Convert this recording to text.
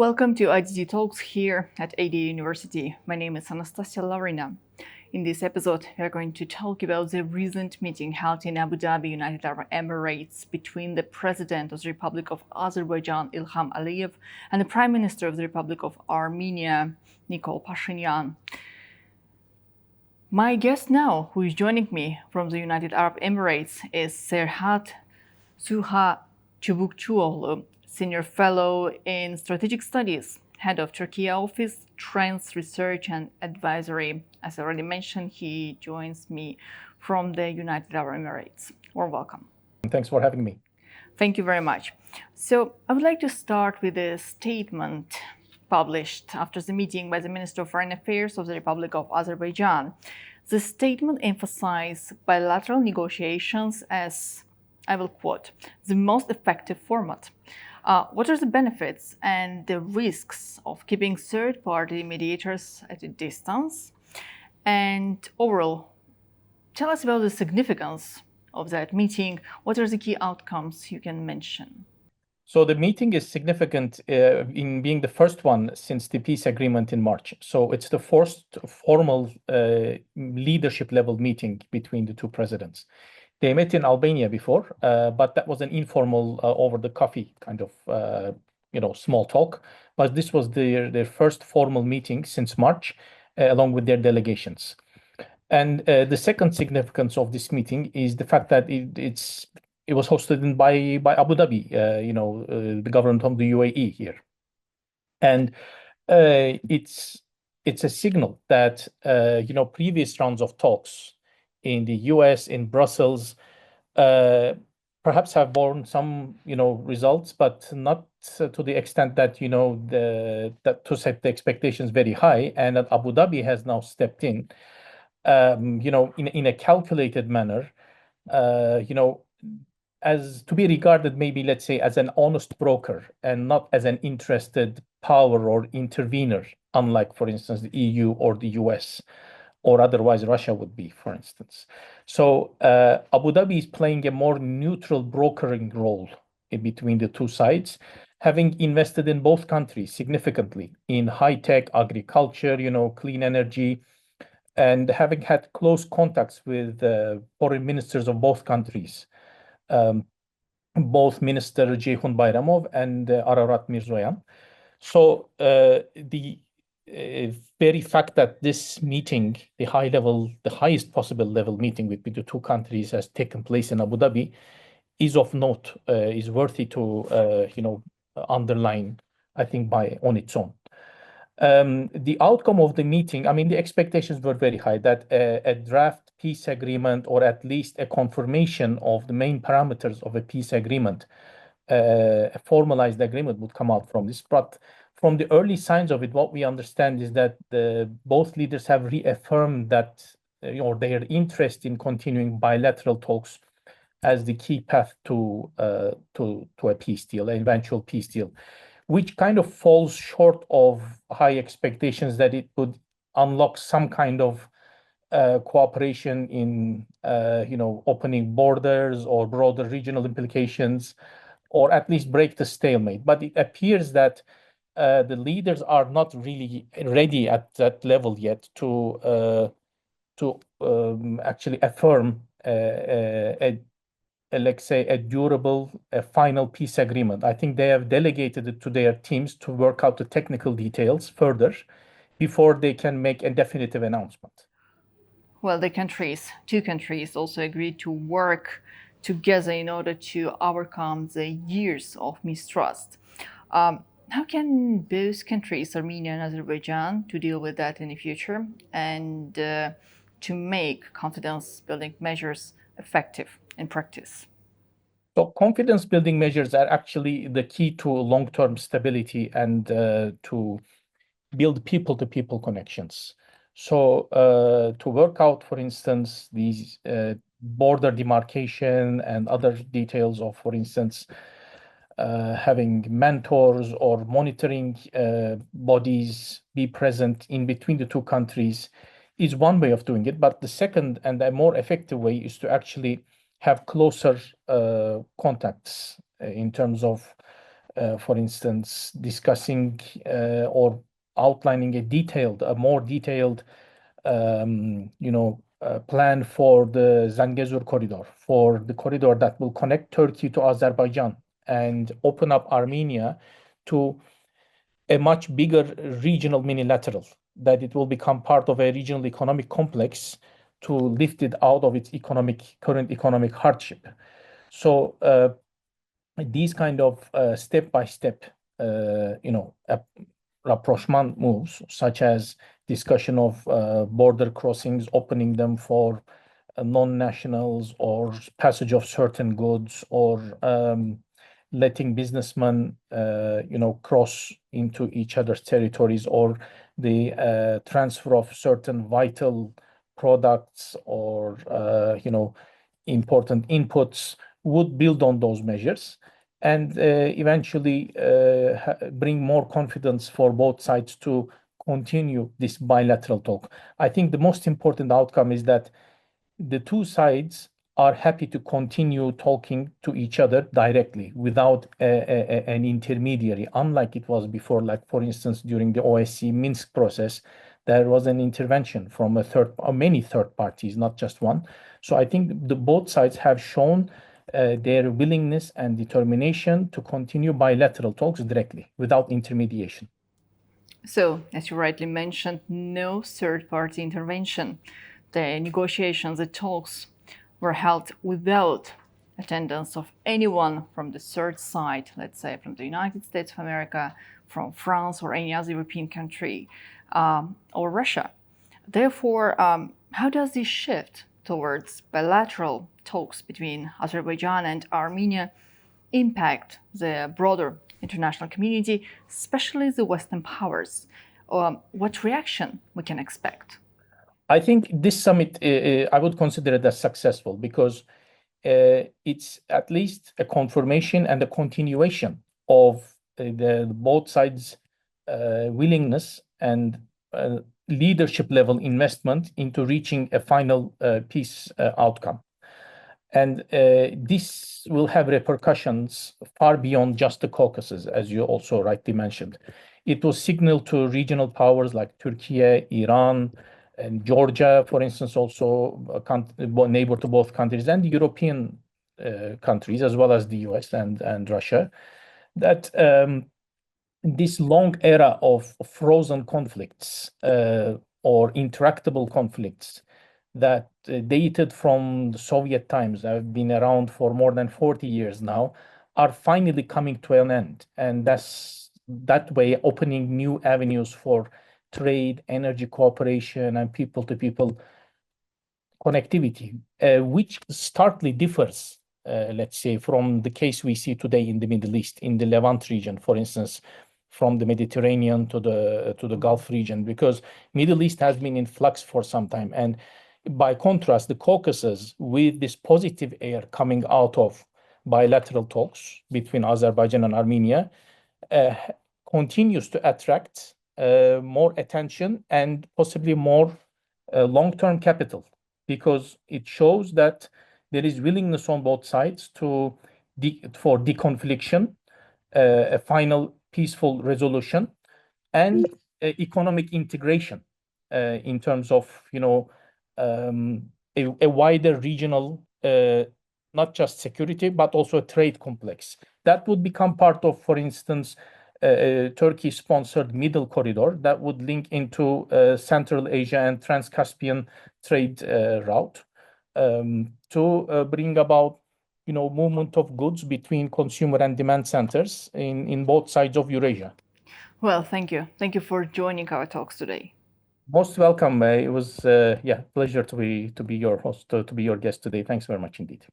welcome to IDDTalks here at AD University. My name is Anastasia Larina. In this episode, we are going to talk about the recent meeting held in Abu Dhabi, United Arab Emirates, between the President of the Republic of Azerbaijan, Ilham Aliyev, and the Prime Minister of the Republic of Armenia, Nikol Pashinyan. My guest now, who is joining me from the United Arab Emirates, is Serhat Süha Çubukçuoğlu, Senior Fellow in Strategic Studies, Head of Turkey Office, Trends Research and Advisory. As I already mentioned, he joins me from the United Arab Emirates. Warm welcome. Thanks for having me. Thank you very much. So I would like to start with a statement published after the meeting by the Minister of Foreign Affairs of the Republic of Azerbaijan. The statement emphasized bilateral negotiations as, I will quote, the most effective format. What are the benefits and the risks of keeping third-party mediators at a distance? And overall, tell us about the significance of that meeting. What are the key outcomes you can mention? So the meeting is significant in being the first one since the peace agreement in March. So it's the first formal leadership level meeting between the two presidents. They met in Albania before, but that was an informal over the coffee kind of small talk. But this was their first formal meeting since March, along with their delegations. And the second significance of this meeting is the fact that it was hosted by Abu Dhabi, the government of the UAE here. And it's a signal that previous rounds of talks in the US, in Brussels, perhaps have borne some results, but not to the extent that that to set the expectations very high, and that Abu Dhabi has now stepped in in a calculated manner, as to be regarded maybe, let's say, as an honest broker and not as an interested power or intervener, unlike, for instance, the EU or the US, or otherwise Russia would be, for instance. So Abu Dhabi is playing a more neutral brokering role in between the two sides, having invested in both countries significantly in high-tech agriculture, clean energy, and having had close contacts with foreign ministers of both countries, both Minister Ceyhun Bayramov and Ararat Mirzoyan. So the very fact that this meeting, the highest possible level meeting between the two countries has taken place in Abu Dhabi is of note, is worthy to underline, I think, on its own. The outcome of the meeting, I mean, the expectations were very high that a draft peace agreement, or at least a confirmation of the main parameters of a peace agreement, a formalized agreement would come out from this. But from the early signs of it, what we understand is that both leaders have reaffirmed that their interest in continuing bilateral talks as the key path to a peace deal, an eventual peace deal, which kind of falls short of high expectations that it would unlock some kind of cooperation in opening borders or broader regional implications, or at least break the stalemate. But it appears that the leaders are not really ready at that level yet to actually affirm let's say, a durable, final peace agreement. I think they have delegated it to their teams to work out the technical details further before they can make a definitive announcement. Well, two countries also agreed to work together in order to overcome the years of mistrust. How can both countries, Armenia and Azerbaijan, to deal with that in the future and to make confidence-building measures effective in practice? So confidence-building measures are actually the key to long-term stability and to build people-to-people connections. So to work out, for instance, these border demarcation and other details of, for instance, having mentors or monitoring bodies be present in between the two countries is one way of doing it. But the second and a more effective way is to actually have closer contacts in terms of for instance, discussing or outlining a more detailed plan for the Zangezur corridor, for the corridor that will connect Turkey to Azerbaijan and open up Armenia to a much bigger regional minilateral, that it will become part of a regional economic complex to lift it out of its current economic hardship. So these kind of step-by-step, rapprochement moves, such as discussion of border crossings, opening them for non-nationals, or passage of certain goods, or letting businessmen, cross into each other's territories, or the transfer of certain vital products or, important inputs, would build on those measures and eventually bring more confidence for both sides to continue this bilateral talk. I think the most important outcome is that the two sides are happy to continue talking to each other directly without an intermediary, unlike it was before. Like, for instance, during the OSCE Minsk process, there was an intervention from many third parties, not just one. So I think both sides have shown their willingness and determination to continue bilateral talks directly without intermediation. So, as you rightly mentioned, no third-party intervention. The negotiations, the talks were held without attendance of anyone from the third side, let's say from the United States of America, from France, or any other European country, or Russia. Therefore, how does this shift towards bilateral talks between Azerbaijan and Armenia impact the broader international community, especially the Western powers? What reaction we can expect? I think this summit, I would consider it as successful, because it's at least a confirmation and a continuation of both sides' willingness and leadership level investment into reaching a final peace outcome. And this will have repercussions far beyond just the Caucasus, as you also rightly mentioned. It will signal to regional powers like Turkey, Iran, and Georgia, for instance, also a neighbor to both countries, and the European countries, as well as the US and Russia, that this long era of frozen conflicts or intractable conflicts that dated from the Soviet times, have been around for more than 40 years now, are finally coming to an end. And that's that way opening new avenues for trade, energy cooperation, and people-to-people connectivity, which starkly differs, let's say, from the case we see today in the Middle East, in the Levant region, for instance, from the Mediterranean to the Gulf region, because Middle East has been in flux for some time. And by contrast, the Caucasus, with this positive air coming out of bilateral talks between Azerbaijan and Armenia, continues to attract more attention and possibly more long-term capital, because it shows that there is willingness on both sides for deconfliction, a final peaceful resolution, and economic integration in terms of a wider regional, not just security, but also a trade complex. That would become part of, for instance, a Turkey-sponsored middle corridor that would link into Central Asia and Trans-Caspian trade route to bring about movement of goods between consumer and demand centers in both sides of Eurasia. Well, thank you. Thank you for joining our talks today. Most welcome. It was pleasure to be your host, to be your guest today. Thanks very much indeed.